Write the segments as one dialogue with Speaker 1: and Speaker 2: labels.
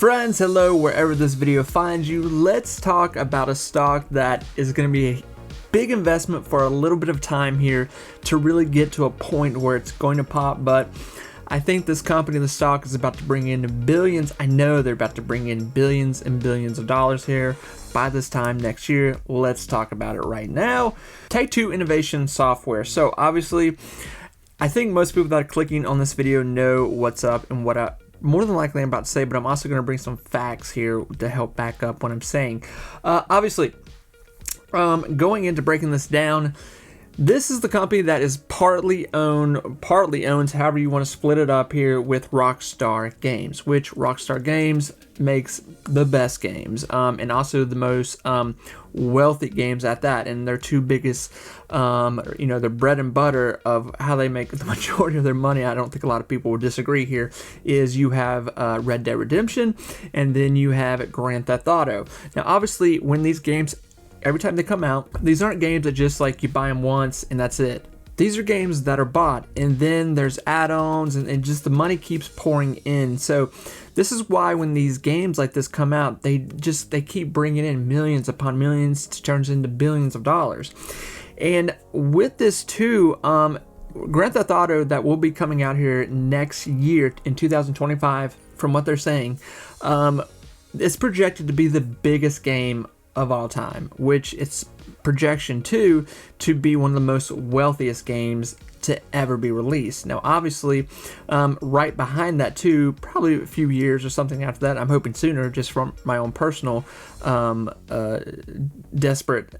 Speaker 1: Friends, hello, wherever this video finds you. Let's talk about a stock that is going to be a big investment for a little bit of time here to really get to a point where it's going to pop. But I think this company, the stock, is about to bring in billions. I know they're about to bring in billions and billions of dollars here by this time next year. Let's talk about it right now. Ttwo Innovation Software. So obviously, I think most people that are clicking on this video know what's up and what more than likely I'm about to say, but I'm also going to bring some facts here to help back up what I'm saying. Obviously, going into breaking this down, this is the company that is partly owns, however you want to split it up here, with Rockstar Games, which Rockstar Games makes the best games and also the most wealthy games at that. And their two biggest, their bread and butter of how they make the majority of their money, I don't think a lot of people would disagree here, is you have Red Dead Redemption and then you have Grand Theft Auto. Now, obviously, when these games, every time they come out, these aren't games that just like you buy them once and that's it. These are games that are bought, and then there's add-ons, and just the money keeps pouring in. So this is why when these games like this come out, they keep bringing in millions upon millions, it turns into billions of dollars. And with this too, Grand Theft Auto that will be coming out here next year in 2025, from what they're saying, it's projected to be the biggest game of all time, which it's projection to be one of the most wealthiest games to ever be released. Now, obviously, right behind that too, probably a few years or something after that, I'm hoping sooner, just from my own personal desperate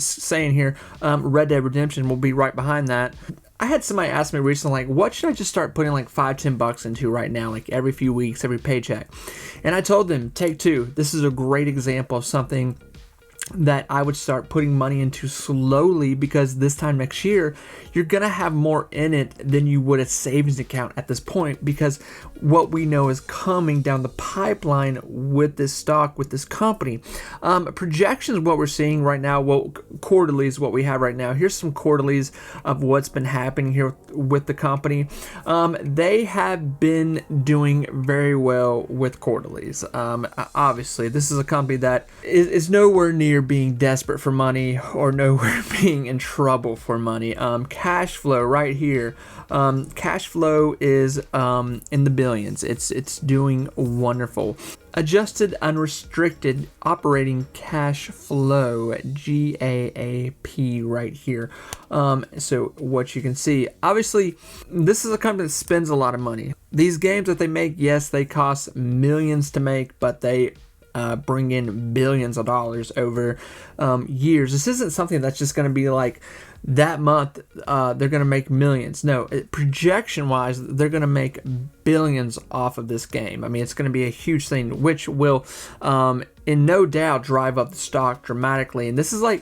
Speaker 1: saying here, Red Dead Redemption will be right behind that. I had somebody ask me recently, like, what should I just start putting like $5-10 into right now, like every few weeks, every paycheck? And I told them, Take-Two. This is a great example of something that I would start putting money into slowly, because this time next year, you're going to have more in it than you would a savings account at this point, because what we know is coming down the pipeline with this stock, with this company. Projections, what we're seeing right now, quarterlies, what we have right now. Here's some quarterlies of what's been happening here with the company. They have been doing very well with quarterlies. Obviously, this is a company that is nowhere near being desperate for money or nowhere being in trouble for money. Cash flow right here. Cash flow is in the billions. It's doing wonderful. Adjusted unrestricted operating cash flow, GAAP, right here. So what you can see, obviously, this is a company that spends a lot of money. These games that they make, yes, they cost millions to make, but they bring in billions of dollars over years. This isn't something that's just going to be like that month they're going to make millions. No, projection wise, they're going to make billions off of this game. I mean, it's going to be a huge thing, which will in no doubt drive up the stock dramatically. And this is what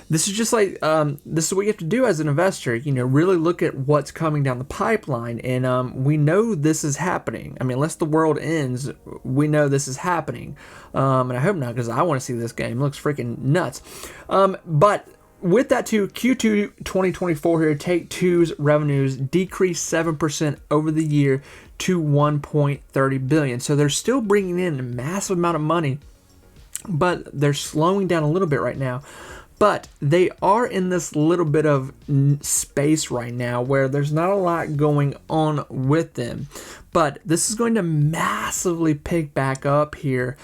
Speaker 1: you have to do as an investor. Really look at what's coming down the pipeline, and we know this is happening. I mean, unless the world ends, we know this is happening, and I hope not, because I want to see this game. It looks freaking nuts. But with that too, Q2 2024 here, Take-Two's revenues decreased 7% over the year to 1.30 billion. So they're still bringing in a massive amount of money, but they're slowing down a little bit right now. But they are in this little bit of space right now where there's not a lot going on with them. But this is going to massively pick back up here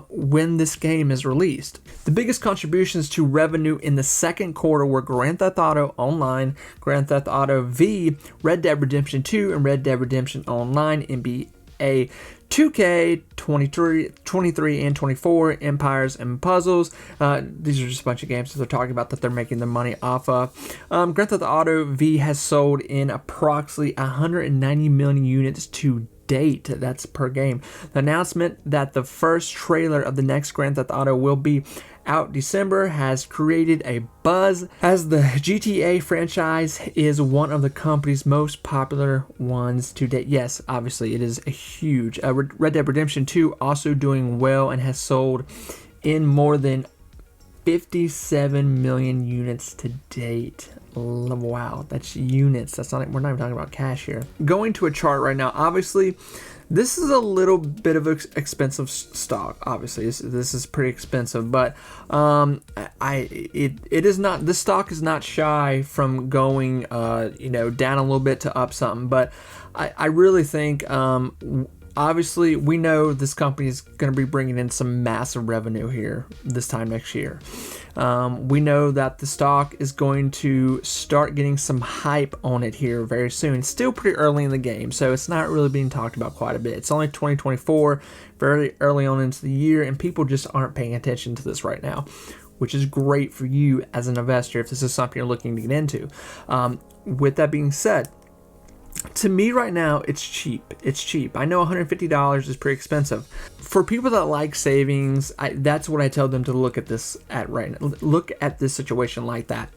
Speaker 1: when this game is released. The biggest contributions to revenue in the second quarter were Grand Theft Auto Online, Grand Theft Auto V, Red Dead Redemption 2, and Red Dead Redemption Online, NBA 2K, 23 and 24, Empires and Puzzles. These are just a bunch of games that they're talking about that they're making their money off of. Grand Theft Auto V has sold in approximately 190 million units to date. That's per game. The announcement that the first trailer of the next Grand Theft Auto will be out December has created a buzz, as the GTA franchise is one of the company's most popular ones to date. Yes, obviously it is a huge. Red Dead Redemption 2 also doing well and has sold in more than 57 million units to date. Wow, that's units. We're not even talking about cash here. Going to a chart right now. Obviously, This is a little bit of expensive stock. Obviously, this is pretty expensive, but it is not. This stock is not shy from going down a little bit to up something. But I really think obviously we know this company is going to be bringing in some massive revenue here this time next year. We know that the stock is going to start getting some hype on it here very soon. It's still pretty early in the game, so it's not really being talked about quite a bit. It's only 2024, very early on into the year, and people just aren't paying attention to this right now, which is great for you as an investor if this is something you're looking to get into. With that being said, to me right now, it's cheap. It's cheap. I know $150 is pretty expensive. For people that like savings, that's what I tell them to look at this at right now. Look at this situation like that.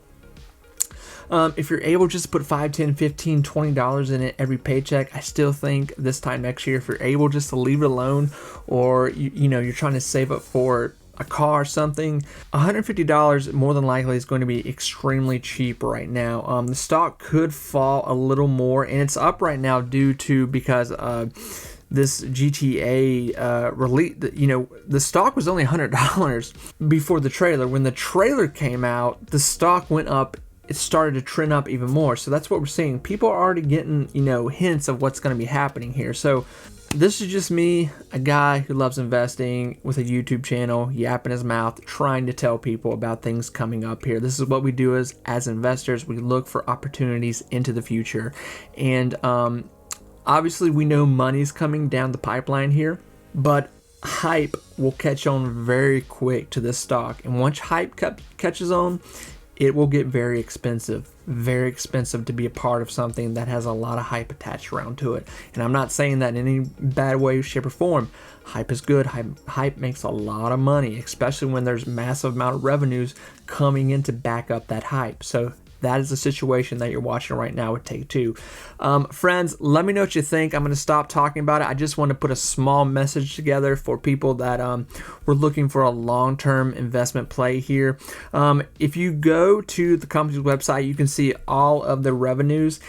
Speaker 1: If you're able just to put $5, $10, $15, $20 in it every paycheck, I still think this time next year, if you're able just to leave it alone, or you're trying to save up for a car or something, $150 more than likely is going to be extremely cheap right now. The stock could fall a little more, and it's up right now because this GTA release. The stock was only $100 before the trailer. When the trailer came out, the stock went up. It started to trend up even more. So that's what we're seeing. People are already getting hints of what's going to be happening here. So this is just me, a guy who loves investing with a YouTube channel, yapping his mouth, trying to tell people about things coming up here. This is what we do as investors. We look for opportunities into the future. And obviously we know money's coming down the pipeline here, but hype will catch on very quick to this stock. And once hype catches on, it will get very expensive to be a part of something that has a lot of hype attached around to it. And I'm not saying that in any bad way, shape, or form. Hype is good. Hype makes a lot of money, especially when there's massive amount of revenues coming in to back up that hype. So that is the situation that you're watching right now with Ttwo. Friends, let me know what you think. I'm going to stop talking about it. I just want to put a small message together for people that were looking for a long-term investment play here. If you go to the company's website, you can see all of the revenues.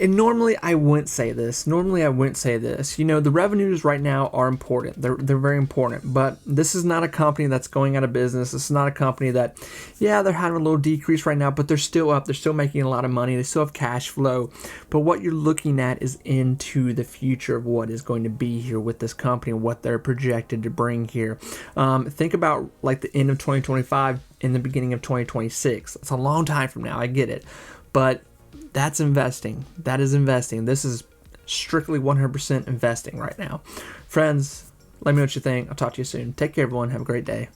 Speaker 1: And normally I wouldn't say this. The revenues right now are important. They're very important. But this is not a company that's going out of business. This is not a company that, they're having a little decrease right now, but they're still up. They're still making a lot of money. They still have cash flow. But what you're looking at is into the future of what is going to be here with this company and what they're projected to bring here. Think about like the end of 2025 and the beginning of 2026. It's a long time from now. I get it. But that's investing. That is investing. This is strictly 100% investing right now. Friends, let me know what you think. I'll talk to you soon. Take care, everyone. Have a great day.